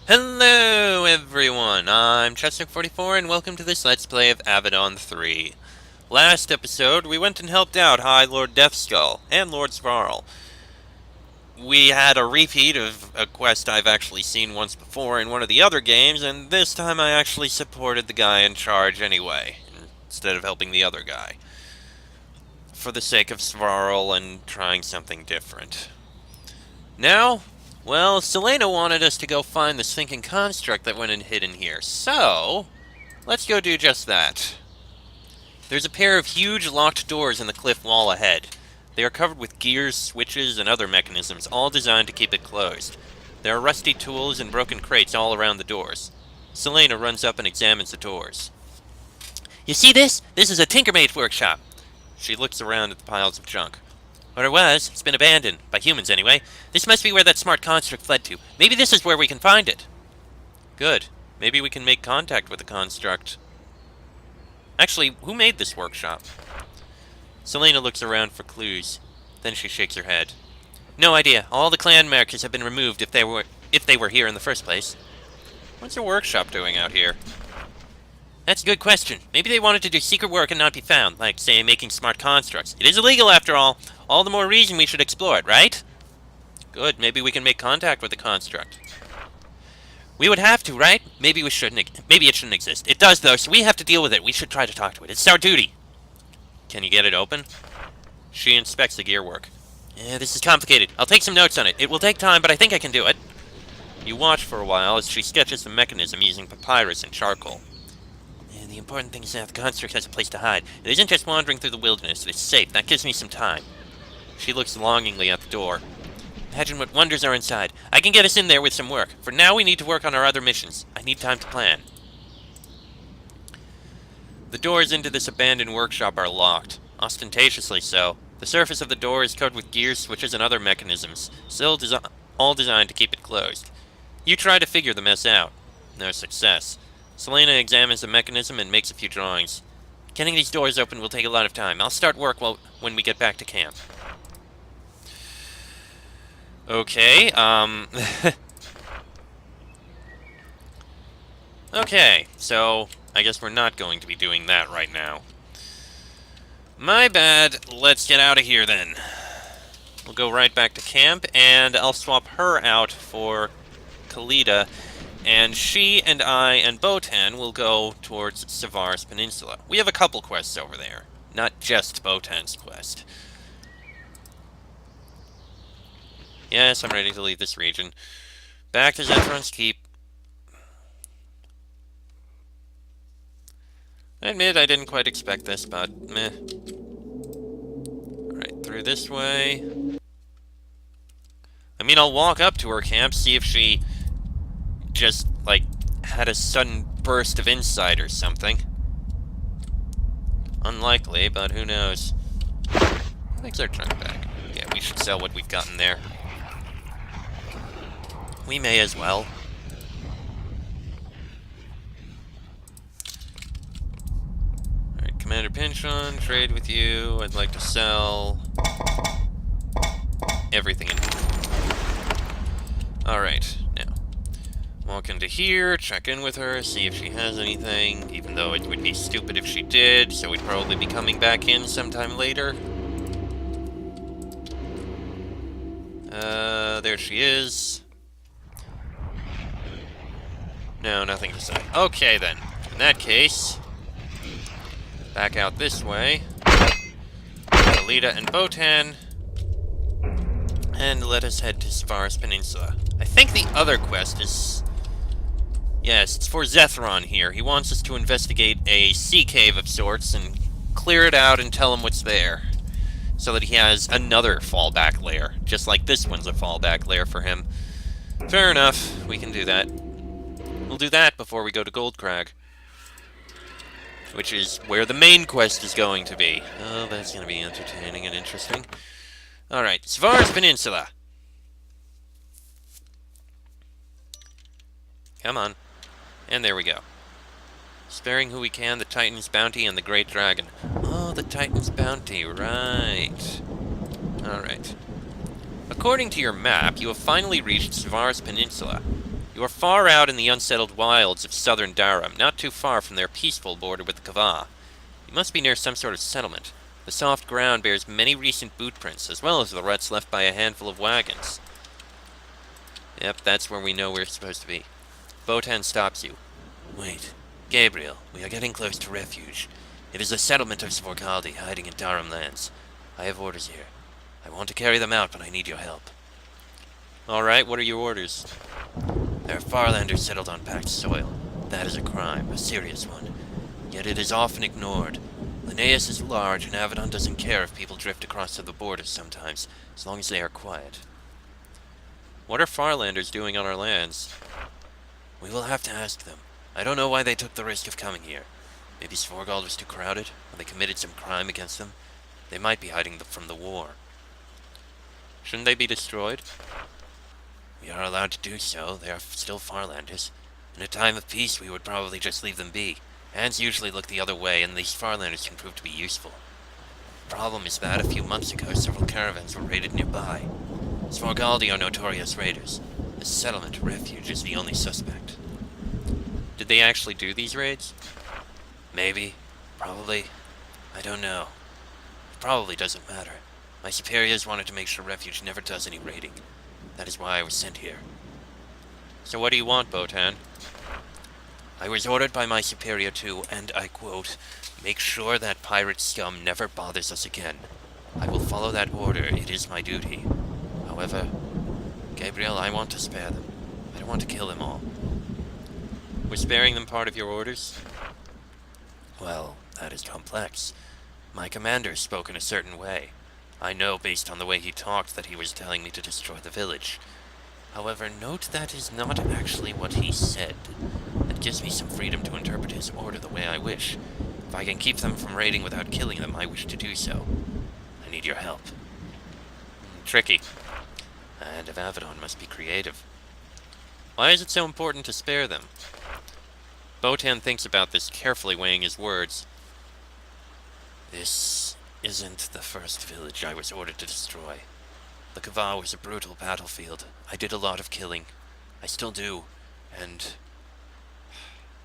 Hello everyone, I'm Chester44 and welcome to this Let's Play of Avadon 3. Last episode, we went and helped out High Lord Deathskull and Lord Svarl. We had a repeat of a quest I've actually seen once before in one of the other games, and this time I actually supported the guy in charge anyway, instead of helping the other guy. For the sake of Svarl and trying something different. Now, well, Selena wanted us to go find the sinking construct that went and hid in here, so let's go do just that. There's a pair of huge locked doors in the cliff wall ahead. They are covered with gears, switches, and other mechanisms, all designed to keep it closed. There are rusty tools and broken crates all around the doors. Selena runs up and examines the doors. You see this? This is a Tinkermaid's workshop. She looks around at the piles of junk. Or it was. It's been abandoned. By humans, anyway. This must be where that smart construct fled to. Maybe this is where we can find it. Good. Maybe we can make contact with the construct. Actually, who made this workshop? Selena looks around for clues. Then she shakes her head. No idea. All the clan markers have been removed if they were here in the first place. What's a workshop doing out here? That's a good question. Maybe they wanted to do secret work and not be found, like, say, making smart constructs. It is illegal, after all. All the more reason we should explore it, right? Good. Maybe we can make contact with the construct. We would have to, right? Maybe we shouldn't. Maybe it shouldn't exist. It does, though, so we have to deal with it. We should try to talk to it. It's our duty. Can you get it open? She inspects the gearwork. Yeah, this is complicated. I'll take some notes on it. It will take time, but I think I can do it. You watch for a while as she sketches the mechanism using papyrus and charcoal. The important thing is that the construct has a place to hide. It isn't just wandering through the wilderness. It's safe. That gives me some time. She looks longingly at the door. Imagine what wonders are inside. I can get us in there with some work. For now, we need to work on our other missions. I need time to plan. The doors into this abandoned workshop are locked. Ostentatiously so. The surface of the door is covered with gears, switches, and other mechanisms. Still all designed to keep it closed. You try to figure the mess out. No success. Selena examines the mechanism and makes a few drawings. Getting these doors open will take a lot of time. I'll start work when we get back to camp. Okay, okay, so I guess we're not going to be doing that right now. My bad. Let's get out of here then. We'll go right back to camp, and I'll swap her out for Kalita. And she and I and Botan will go towards Savar's Peninsula. We have a couple quests over there, not just Botan's quest. Yes, I'm ready to leave this region. Back to Zethron's Keep. I admit I didn't quite expect this, but meh. Alright, through this way. I mean, I'll walk up to her camp, see if she just, like, had a sudden burst of insight or something. Unlikely, but who knows. Thanks our junk bag. Yeah, we should sell what we've gotten there. We may as well. Alright, Commander Pinchon, trade with you. I'd like to sell everything in here. Alright, now. Walk into here, check in with her, see if she has anything, even though it would be stupid if she did, so we'd probably be coming back in sometime later. There she is. No, nothing to say. Okay, then. In that case, back out this way. Kalita and Botan. And let us head to Savar's Peninsula. I think the other quest is... Yes, it's for Zethron here. He wants us to investigate a sea cave of sorts and clear it out and tell him what's there. So that he has another fallback lair, just like this one's a fallback lair for him. Fair enough, we can do that. We'll do that before we go to Goldcrag. Which is where the main quest is going to be. Oh, that's going to be entertaining and interesting. Alright, Svar's Peninsula. Come on. And there we go. Sparing who we can, the Titan's bounty, and the Great Dragon. Oh, the Titan's bounty, right. Alright. According to your map, you have finally reached Svorgaldi's Peninsula. You are far out in the unsettled wilds of southern Dharam, not too far from their peaceful border with the Kava. You must be near some sort of settlement. The soft ground bears many recent boot prints, as well as the ruts left by a handful of wagons. Yep, that's where we know we're supposed to be. Botan stops you. Wait. Gabriel, we are getting close to refuge. It is a settlement of Svorgaldi hiding in Dharam lands. I have orders here. I want to carry them out, but I need your help. Alright, what are your orders? There are Farlanders settled on packed soil. That is a crime, a serious one. Yet it is often ignored. Linnaeus is large, and Avadon doesn't care if people drift across to the borders sometimes, as long as they are quiet. What are Farlanders doing on our lands? We will have to ask them. I don't know why they took the risk of coming here. Maybe Svorgald was too crowded, or they committed some crime against them. They might be hiding from the war. Shouldn't they be destroyed? We are allowed to do so. They are still Farlanders. In a time of peace, we would probably just leave them be. Hands usually look the other way, and these Farlanders can prove to be useful. The problem is that a few months ago, several caravans were raided nearby. Svorgaldi are notorious raiders. This settlement, Refuge, is the only suspect. Did they actually do these raids? Maybe. Probably. I don't know. It probably doesn't matter. My superiors wanted to make sure Refuge never does any raiding. That is why I was sent here. So what do you want, Botan? I was ordered by my superior to, and I quote, make sure that pirate scum never bothers us again. I will follow that order. It is my duty. However, Gabriel, I want to spare them. I don't want to kill them all. Was sparing them part of your orders? Well, that is complex. My commander spoke in a certain way. I know, based on the way he talked, that he was telling me to destroy the village. However, note that is not actually what he said. It gives me some freedom to interpret his order the way I wish. If I can keep them from raiding without killing them, I wish to do so. I need your help. Tricky. And if Avadon must be creative. Why is it so important to spare them? Botan thinks about this, carefully weighing his words. This isn't the first village I was ordered to destroy. The Kava was a brutal battlefield. I did a lot of killing. I still do. And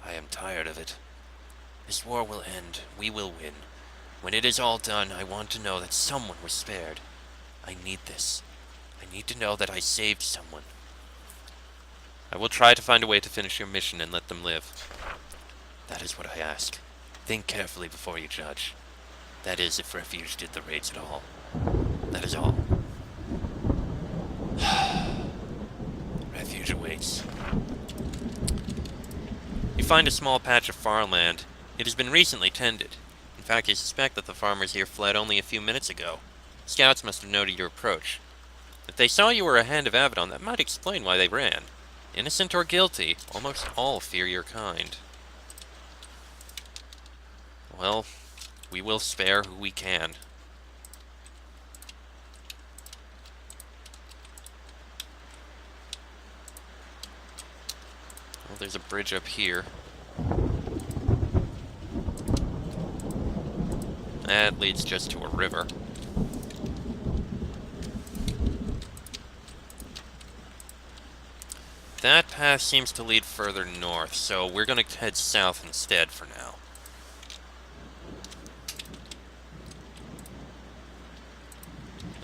I am tired of it. This war will end. We will win. When it is all done, I want to know that someone was spared. I need this. I need to know that I saved someone. I will try to find a way to finish your mission and let them live. That is what I ask. Think carefully before you judge. That is, if Refuge did the raids at all. That is all. Refuge awaits. You find a small patch of farmland. It has been recently tended. In fact, you suspect that the farmers here fled only a few minutes ago. Scouts must have noted your approach. If they saw you were a hand of Avadon, that might explain why they ran. Innocent or guilty, almost all fear your kind. Well, we will spare who we can. Well, there's a bridge up here. That leads just to a river. That path seems to lead further north, so we're going to head south instead for now.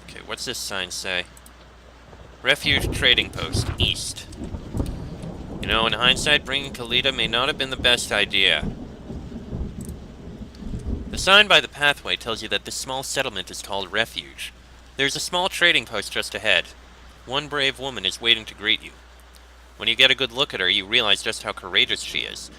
Okay, what's this sign say? Refuge Trading Post, east. You know, in hindsight, bringing Kalita may not have been the best idea. The sign by the pathway tells you that this small settlement is called Refuge. There's a small trading post just ahead. One brave woman is waiting to greet you. When you get a good look at her, you realize just how courageous she is.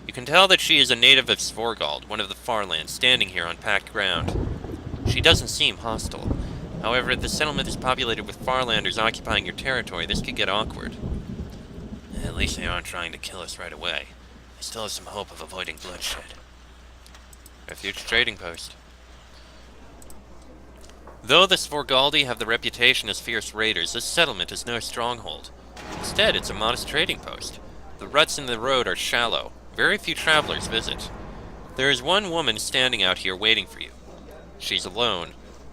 You can tell that she is a native of Svorgald, one of the Farlands, standing here on packed ground. She doesn't seem hostile. However, if the settlement is populated with Farlanders occupying your territory, this could get awkward. At least they aren't trying to kill us right away. I still have some hope of avoiding bloodshed. Refuge Trading Post. Though the Svorgaldi have the reputation as fierce raiders, this settlement is no stronghold. Instead, it's a modest trading post. The ruts in the road are shallow. Very few travelers visit. There is one woman standing out here waiting for you. She's alone.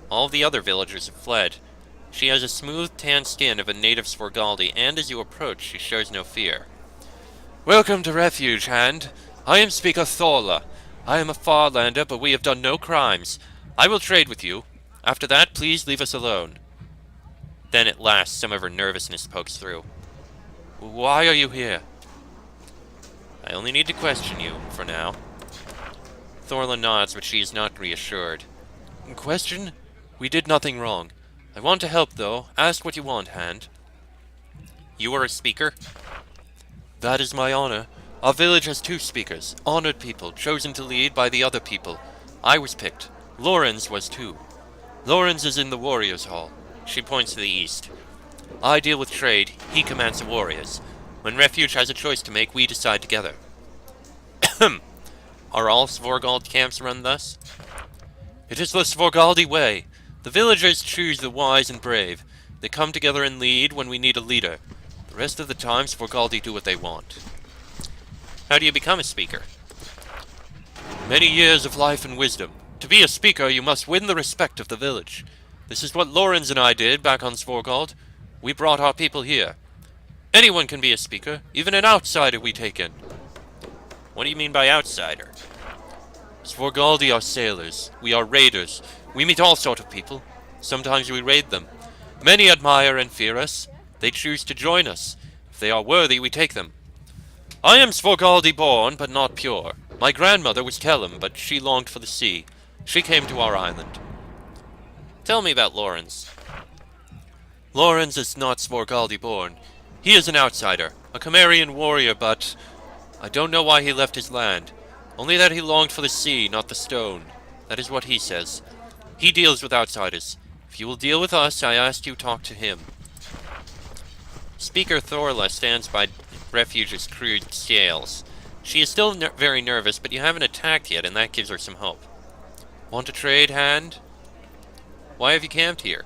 All the other villagers have fled. She has a smooth, tan skin of a native Svorgaldi, and as you approach, she shows no fear. Welcome to Refuge, Hand. I am Speaker Thorla. I am a Farlander, but we have done no crimes. I will trade with you. After that, please leave us alone. Then at last, some of her nervousness pokes through. Why are you here? I only need to question you, for now. Thorla nods, but she is not reassured. Question? We did nothing wrong. I want to help, though. Ask what you want, Hand. You are a speaker? That is my honor. Our village has 2 speakers, honored people, chosen to lead by the other people. I was picked. Lorenz was too. Lorenz is in the Warriors' Hall. She points to the east. I deal with trade, he commands the warriors. When Refuge has a choice to make, we decide together. Are all Svorgaldi camps run thus? It is the Svorgaldi way. The villagers choose the wise and brave. They come together and lead when we need a leader. The rest of the time, Svorgaldi do what they want. How do you become a speaker? Many years of life and wisdom. To be a speaker, you must win the respect of the village. This is what Lorenz and I did back on Svorgald. We brought our people here. Anyone can be a speaker, even an outsider we take in. What do you mean by outsider? Svorgaldi are sailors. We are raiders. We meet all sort of people. Sometimes we raid them. Many admire and fear us. They choose to join us. If they are worthy, we take them. I am Svorgaldi born, but not pure. My grandmother was Kellum, but she longed for the sea. She came to our island. Tell me about Lorenz. Lorenz is not Svorgaldi born. He is an outsider, a Cimmerian warrior, but I don't know why he left his land. Only that he longed for the sea, not the stone. That is what he says. He deals with outsiders. If you will deal with us, I ask you talk to him. Speaker Thorla stands by Refuge's crude scales. She is still very nervous, but you haven't attacked yet, and that gives her some hope. Want to trade, Hand? Why have you camped here?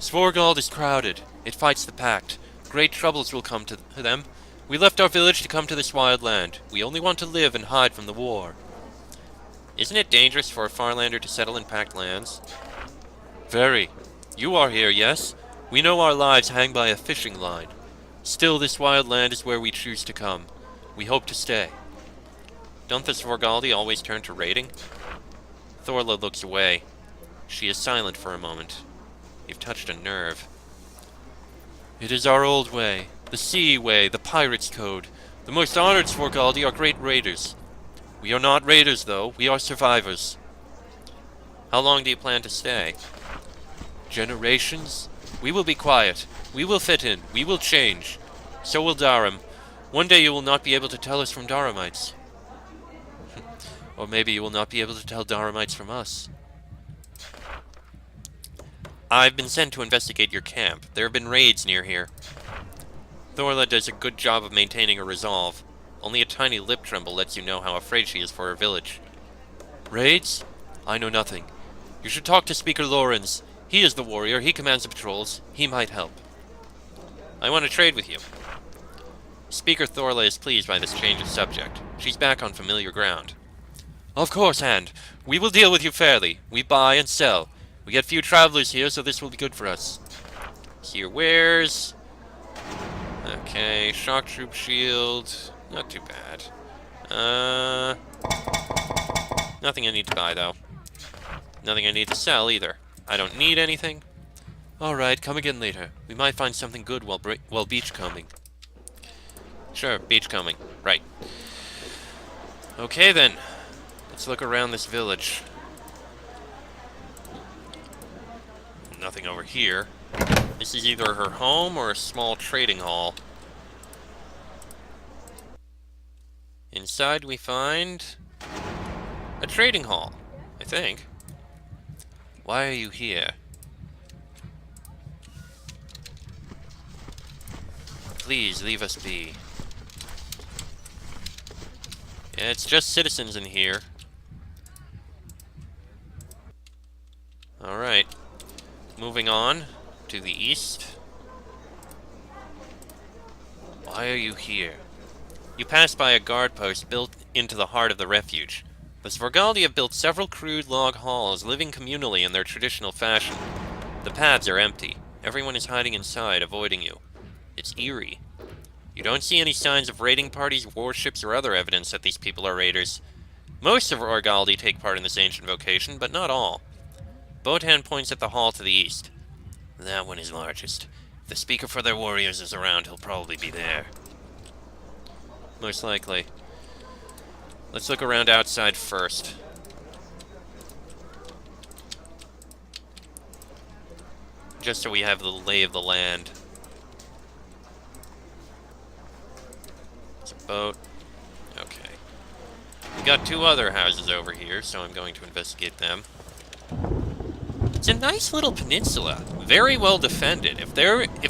Svorgald is crowded. It fights the Pact. Great troubles will come to them. We left our village to come to this wild land. We only want to live and hide from the war. Isn't it dangerous for a Farlander to settle in Pact lands? Very. You are here, yes? We know our lives hang by a fishing line. Still, this wild land is where we choose to come. We hope to stay. Don't the Svorgaldi always turn to raiding? Thorla looks away. She is silent for a moment. You've touched a nerve. It is our old way. The sea way, the pirate's code. The most honored Svorgaldi are great raiders. We are not raiders, though. We are survivors. How long do you plan to stay? Generations? We will be quiet. We will fit in. We will change. So will Dharam. One day you will not be able to tell us from Dharamites. Or maybe you will not be able to tell Dharamites from us. I've been sent to investigate your camp. There have been raids near here. Thorla does a good job of maintaining her resolve. Only a tiny lip tremble lets you know how afraid she is for her village. Raids? I know nothing. You should talk to Speaker Lorenz. He is the warrior. He commands the patrols. He might help. I want to trade with you. Speaker Thorla is pleased by this change of subject. She's back on familiar ground. Of course, Hand. We will deal with you fairly. We buy and sell. We get few travelers here, so this will be good for us. Here wares. Okay, shock troop shield. Not too bad. Nothing I need to buy, though. Nothing I need to sell, either. I don't need anything. Alright, come again later. We might find something good while beachcombing. Sure, beachcombing. Right. Okay, then. Let's look around this village. Nothing over here. This is either her home or a small trading hall. Inside we find a trading hall, I think. Why are you here? Please, leave us be. Yeah, it's just citizens in here. Alright. Moving on to the east. Why are you here? You pass by a guard post built into the heart of the refuge. The Svorgaldi have built several crude log halls, living communally in their traditional fashion. The paths are empty. Everyone is hiding inside, avoiding you. It's eerie. You don't see any signs of raiding parties, warships, or other evidence that these people are raiders. Most of Svorgaldi take part in this ancient vocation, but not all. Botan points at the hall to the east. That one is largest. If the speaker for their warriors is around, he'll probably be there. Most likely. Let's look around outside first. Just so we have the lay of the land. It's a boat. Okay. We got two other houses over here, so I'm going to investigate them. It's a nice little peninsula. Very well defended. If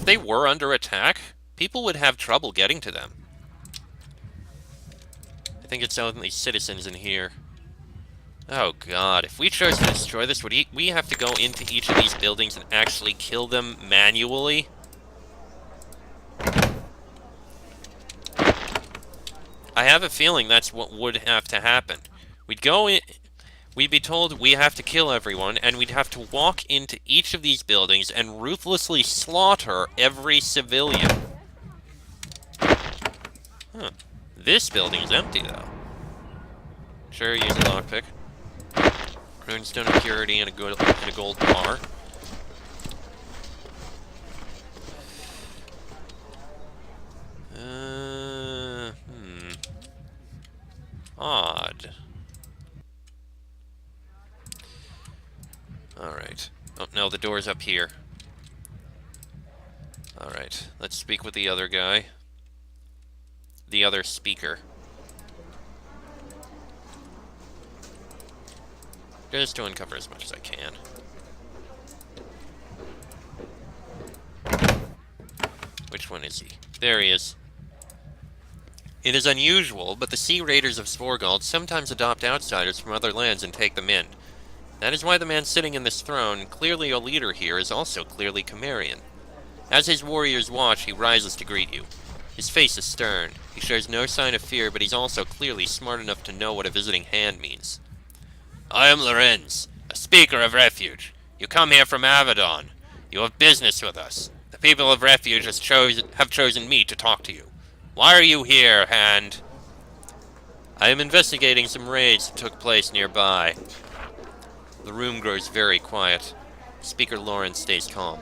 they were under attack, people would have trouble getting to them. I think it's only citizens in here. Oh god, if we chose to destroy this, would we have to go into each of these buildings and actually kill them manually? I have a feeling that's what would have to happen. We'd go in, we'd be told we have to kill everyone, and we'd have to walk into each of these buildings and ruthlessly slaughter every civilian. Huh. This building is empty, though. Sure, use a lockpick. Runestone of Purity and a gold bar. Odd. Alright. Oh, no, the door's up here. Alright, let's speak with the other guy. The other speaker. Just to uncover as much as I can. Which one is he? There he is. It is unusual, but the sea raiders of Svorgald sometimes adopt outsiders from other lands and take them in. That is why the man sitting in this throne, clearly a leader here, is also clearly Cimmerian. As his warriors watch, he rises to greet you. His face is stern. He shows no sign of fear, but he's also clearly smart enough to know what a visiting hand means. I am Lorenz, a speaker of refuge. You come here from Avadon. You have business with us. The people of refuge have chosen me to talk to you. Why are you here, Hand? I am investigating some raids that took place nearby. The room grows very quiet. Speaker Lorenz stays calm.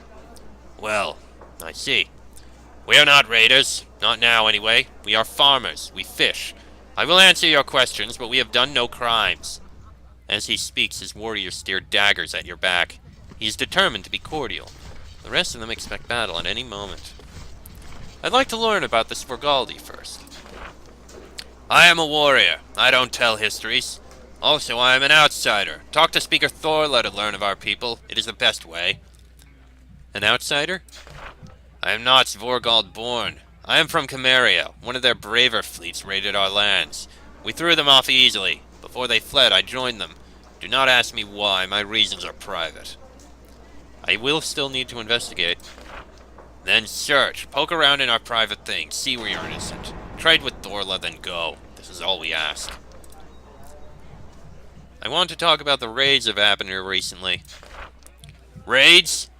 Well, I see. We are not raiders. Not now, anyway. We are farmers. We fish. I will answer your questions, but we have done no crimes. As he speaks, his warriors steer daggers at your back. He is determined to be cordial. The rest of them expect battle at any moment. I'd like to learn about the Svorgaldi first. I am a warrior. I don't tell histories. Also, I am an outsider. Talk to Speaker Thorla to learn of our people. It is the best way. An outsider? I am not Svorgald born. I am from Cimmeria. One of their braver fleets raided our lands. We threw them off easily. Before they fled, I joined them. Do not ask me why. My reasons are private. I will still need to investigate. Then search. Poke around in our private things. See where you're innocent. Trade with Thorla, then go. This is all we ask. I want to talk about the raids of Abner recently. Raids?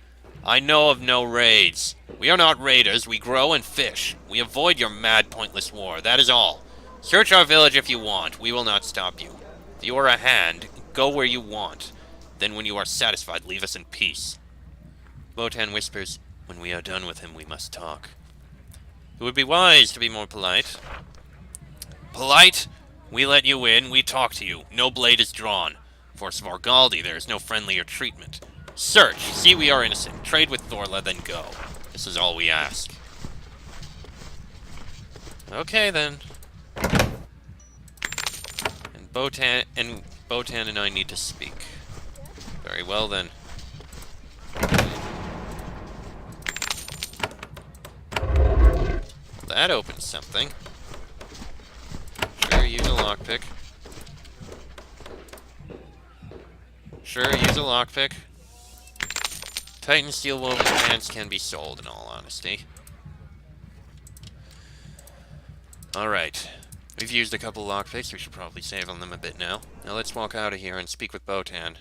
I know of no raids. We are not raiders. We grow and fish. We avoid your mad, pointless war. That is all. Search our village if you want. We will not stop you. If you are a hand, go where you want. Then when you are satisfied, leave us in peace. Botan whispers, when we are done with him, we must talk. It would be wise to be more polite. Polite? We let you in, we talk to you. No blade is drawn. For Svorgaldi, there is no friendlier treatment. Search, see we are innocent. Trade with Thorla, then go. This is all we ask. Okay, then. And Botan and I need to speak. Very well, then. That opens something. Sure, use a lockpick. Sure, use a lockpick. Titan steel woven pants can be sold, in all honesty. Alright. We've used a couple lockpicks. We should probably save on them a bit now. Now let's walk out of here and speak with Botan.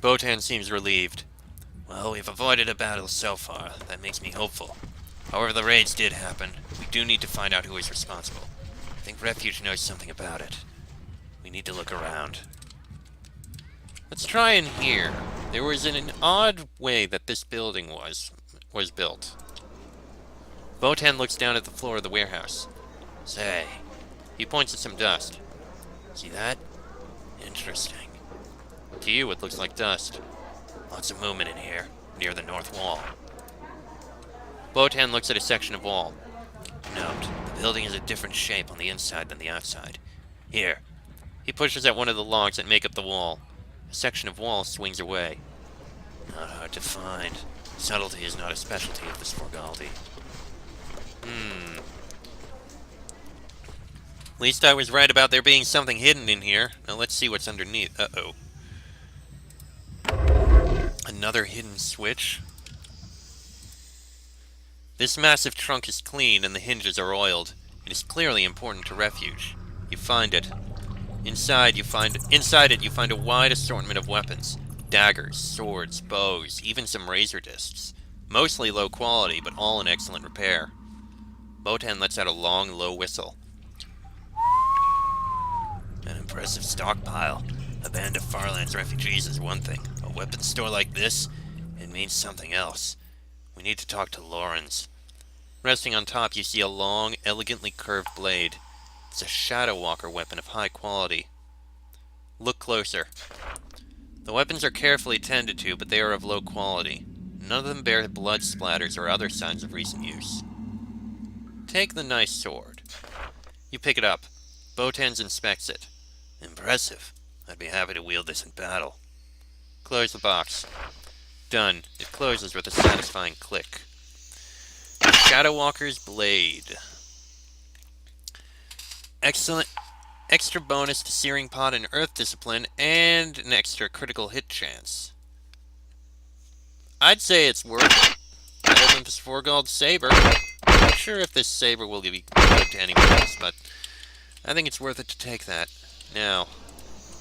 Botan seems relieved. Well, we've avoided a battle so far. That makes me hopeful. However, the raids did happen. We do need to find out who is responsible. I think Refuge knows something about it. We need to look around. Let's try in here. There was an odd way that this building was built. Botan looks down at the floor of the warehouse. Say, he points at some dust. See that? Interesting. To you, it looks like dust. Lots of movement in here, near the north wall. Botan looks at a section of wall. Note, the building is a different shape on the inside than the outside. Here. He pushes at one of the logs that make up the wall. A section of wall swings away. Not hard to find. Subtlety is not a specialty of the Svorgaldi. At least I was right about there being something hidden in here. Now let's see what's underneath. Uh-oh. Another hidden switch. This massive trunk is clean and the hinges are oiled. It is clearly important to Refuge. You find it. Inside it you find a wide assortment of weapons. Daggers, swords, bows, even some razor discs. Mostly low quality, but all in excellent repair. Botan lets out a long, low whistle. An impressive stockpile. A band of Farlands refugees is one thing. A weapons store like this, it means something else. We need to talk to Lawrence. Resting on top, you see a long, elegantly curved blade. It's a Shadow Walker weapon of high quality. Look closer. The weapons are carefully tended to, but they are of low quality. None of them bear blood splatters or other signs of recent use. Take the nice sword. You pick it up. Botan inspects it. Impressive. I'd be happy to wield this in battle. Close the box. Done. It closes with a satisfying click. Shadow Walker's blade. Excellent. Extra bonus to Searing Pot and Earth Discipline, and an extra critical hit chance. I'd say it's worth it. Better than the Svorgaldi Saber. I'm not sure if this Saber will be good to anyone else, but I think it's worth it to take that. Now,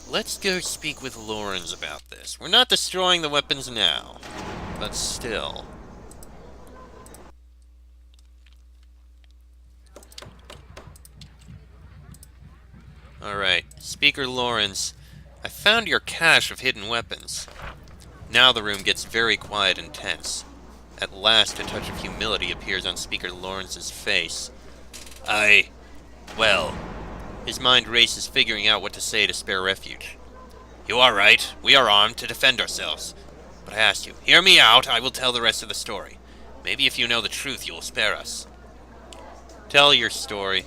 let's go speak with Lawrence about this. We're not destroying the weapons now, but still. Alright, Speaker Lawrence, I found your cache of hidden weapons. Now the room gets very quiet and tense. At last, a touch of humility appears on Speaker Lawrence's face. Well, his mind races figuring out what to say to spare Refuge. You are right. We are armed to defend ourselves. But I ask you, hear me out, I will tell the rest of the story. Maybe if you know the truth, you will spare us. Tell your story.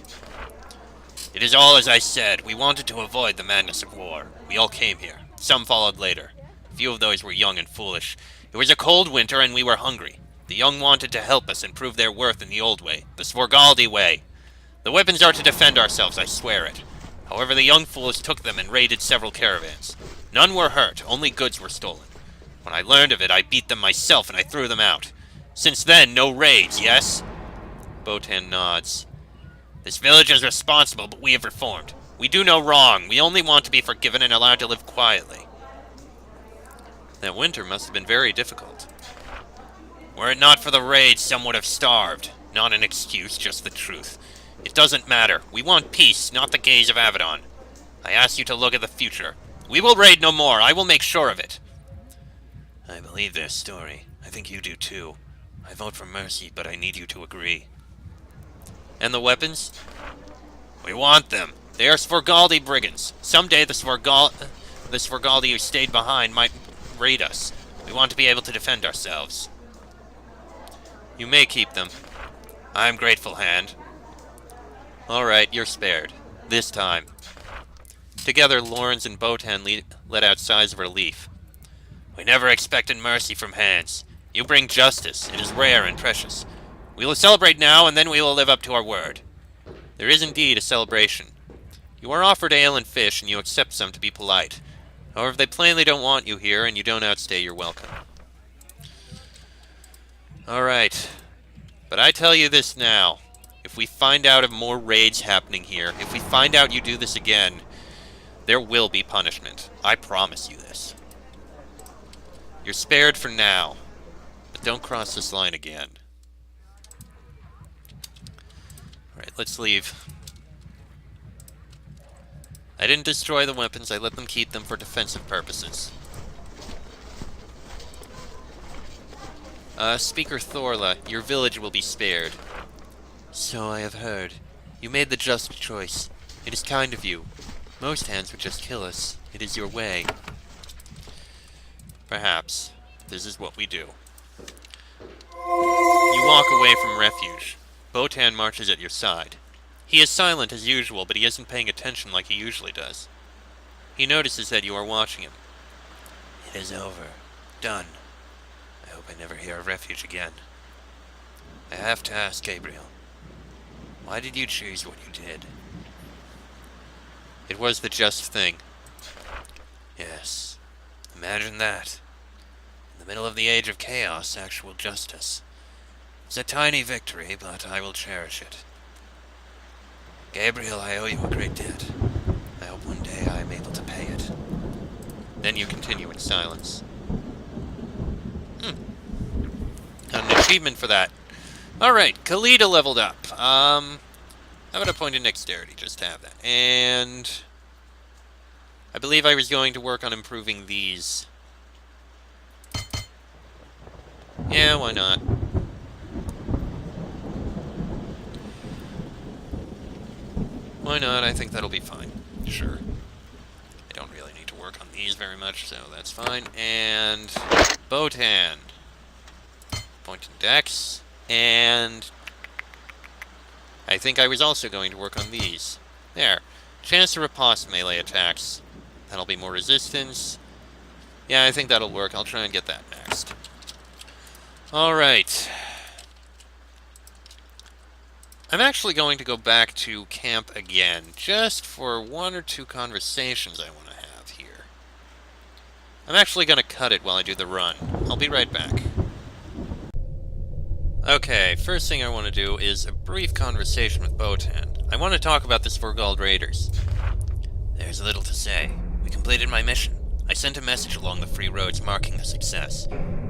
It is all as I said. We wanted to avoid the madness of war. We all came here. Some followed later. Few of those were young and foolish. It was a cold winter and we were hungry. The young wanted to help us and prove their worth in the old way, the Svorgaldi way. The weapons are to defend ourselves, I swear it. However, the young fools took them and raided several caravans. None were hurt, only goods were stolen. When I learned of it, I beat them myself and I threw them out. Since then, no raids, yes? Botan nods. This village is responsible, but we have reformed. We do no wrong. We only want to be forgiven and allowed to live quietly. That winter must have been very difficult. Were it not for the raids, some would have starved. Not an excuse, just the truth. It doesn't matter. We want peace, not the gaze of Avadon. I ask you to look at the future. We will raid no more. I will make sure of it. I believe their story. I think you do too. I vote for mercy, but I need you to agree. And the weapons? We want them. They are Svorgaldi brigands. Someday the Svorgaldi who stayed behind might raid us. We want to be able to defend ourselves. You may keep them. I am grateful, Hand. Alright, you're spared. This time. Together, Lawrence and Botan let out sighs of relief. We never expected mercy from Hands. You bring justice. It is rare and precious. We will celebrate now, and then we will live up to our word. There is indeed a celebration. You are offered ale and fish, and you accept some to be polite. However, they plainly don't want you here, and you don't outstay your welcome. Alright. But I tell you this now. If we find out of more raids happening here, if we find out you do this again, there will be punishment. I promise you this. You're spared for now, but don't cross this line again. let's leave. I didn't destroy the weapons, I let them keep them for defensive purposes. Speaker Thorla, your village will be spared. So I have heard. You made the just choice. It is kind of you. Most hands would just kill us. It is your way. Perhaps. This is what we do. You walk away from refuge. Botan marches at your side. He is silent as usual, but he isn't paying attention like he usually does. He notices that you are watching him. It is over. Done. I hope I never hear of refuge again. I have to ask, Gabriel. Why did you choose what you did? It was the just thing. Yes. Imagine that. In the middle of the age of chaos, actual justice. It's a tiny victory, but I will cherish it. Gabriel, I owe you a great debt. I hope one day I am able to pay it. Then you continue in silence. Got an achievement for that. Alright, Khalida leveled up. How about a point in dexterity, just to have that. And I believe I was going to work on improving these. Yeah, why not? Why not? I think that'll be fine. Sure. I don't really need to work on these very much, so that's fine. And Botan. Point in dex. And I think I was also going to work on these. There. Chance to riposte melee attacks. That'll be more resistance. Yeah, I think that'll work. I'll try and get that next. Alright. I'm actually going to go back to camp again, just for one or two conversations I want to have here. I'm actually going to cut it while I do the run. I'll be right back. Okay, first thing I want to do is a brief conversation with Botan. I want to talk about the Svorgaldi raiders. There's little to say. We completed my mission. I sent a message along the free roads marking the success.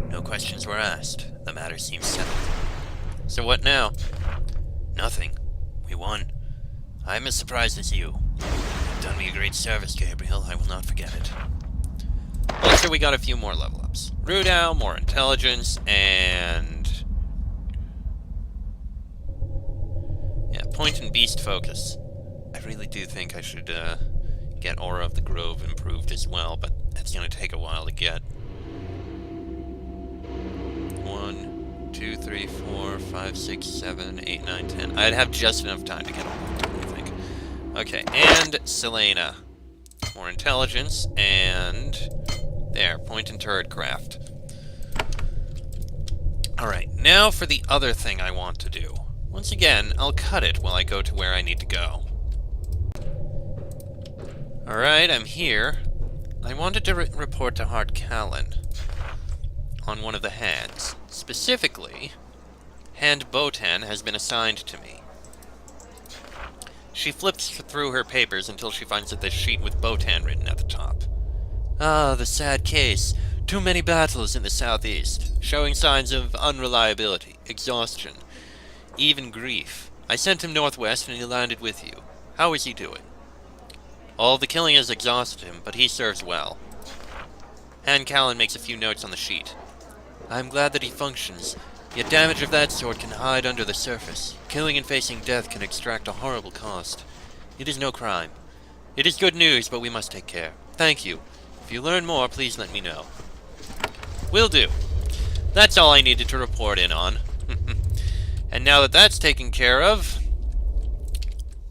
No questions were asked. The matter seems settled. So what now? Nothing. We won. I'm as surprised as you. You've done me a great service, Gabriel. I will not forget it. Also, we got a few more level ups. Rudal, more intelligence, and yeah, point and beast focus. I really do think I should get Aura of the Grove improved as well, but that's going to take a while to get. 1, 2, 3, 4, 5, 6, 7, 8, 9, 10. I'd have just enough time to get all of them, I think. Okay, and Selena. More intelligence, and there, point and turret craft. Alright, now for the other thing I want to do. Once again, I'll cut it while I go to where I need to go. Alright, I'm here. I wanted to report to Hart Callan on one of the hands. Specifically, Hand Botan has been assigned to me. She flips through her papers until she finds this sheet with Botan written at the top. Ah, the sad case. Too many battles in the southeast, showing signs of unreliability, exhaustion, even grief. I sent him northwest and he landed with you. How is he doing? All the killing has exhausted him, but he serves well. Han Callan makes a few notes on the sheet. I'm glad that he functions, yet damage of that sort can hide under the surface. Killing and facing death can extract a horrible cost. It is no crime. It is good news, but we must take care. Thank you. If you learn more, please let me know. Will do. That's all I needed to report in on. And now that that's taken care of,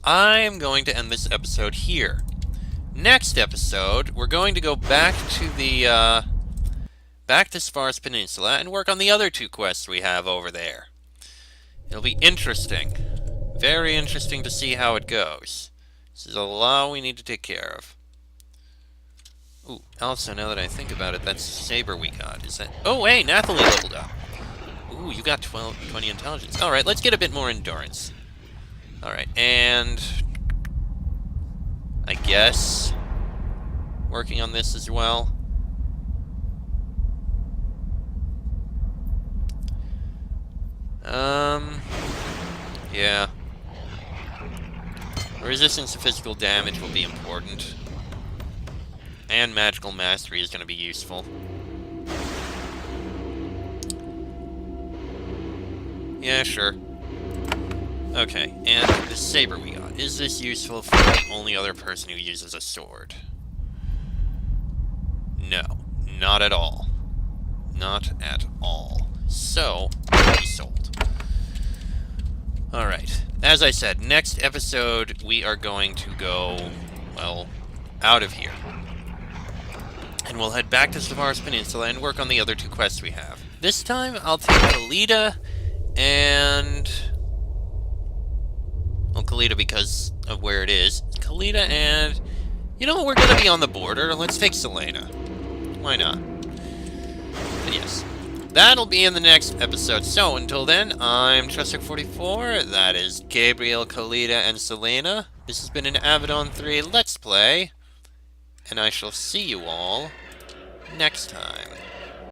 I'm going to end this episode here. Next episode, we're going to go back to the, back to Svars Peninsula and work on the other two quests we have over there. It'll be interesting. Very interesting to see how it goes. This is a lot we need to take care of. Ooh, also, now that I think about it, that's Saber we got. Is that... Oh, hey, Nathalie leveled up. Ooh, you got 20 intelligence. Alright, let's get a bit more endurance. Alright, and... I guess... working on this as well. Yeah. Resistance to physical damage will be important. And magical mastery is going to be useful. Yeah, sure. Okay, and the saber we got. Is this useful for the only other person who uses a sword? No, not at all. Not at all. So, be sold. Alright, as I said, next episode we are going to go, well, out of here. And we'll head back to Savaris Peninsula and work on the other two quests we have. This time, I'll take Kalita and... well, Kalita because of where it is. Kalita and... you know what, we're gonna be on the border. Let's take Selena. Why not? But yes. That'll be in the next episode. So, until then, I'm Chester44. That is Gabriel, Kalita, and Selena. This has been an Avadon 3 Let's Play. And I shall see you all next time.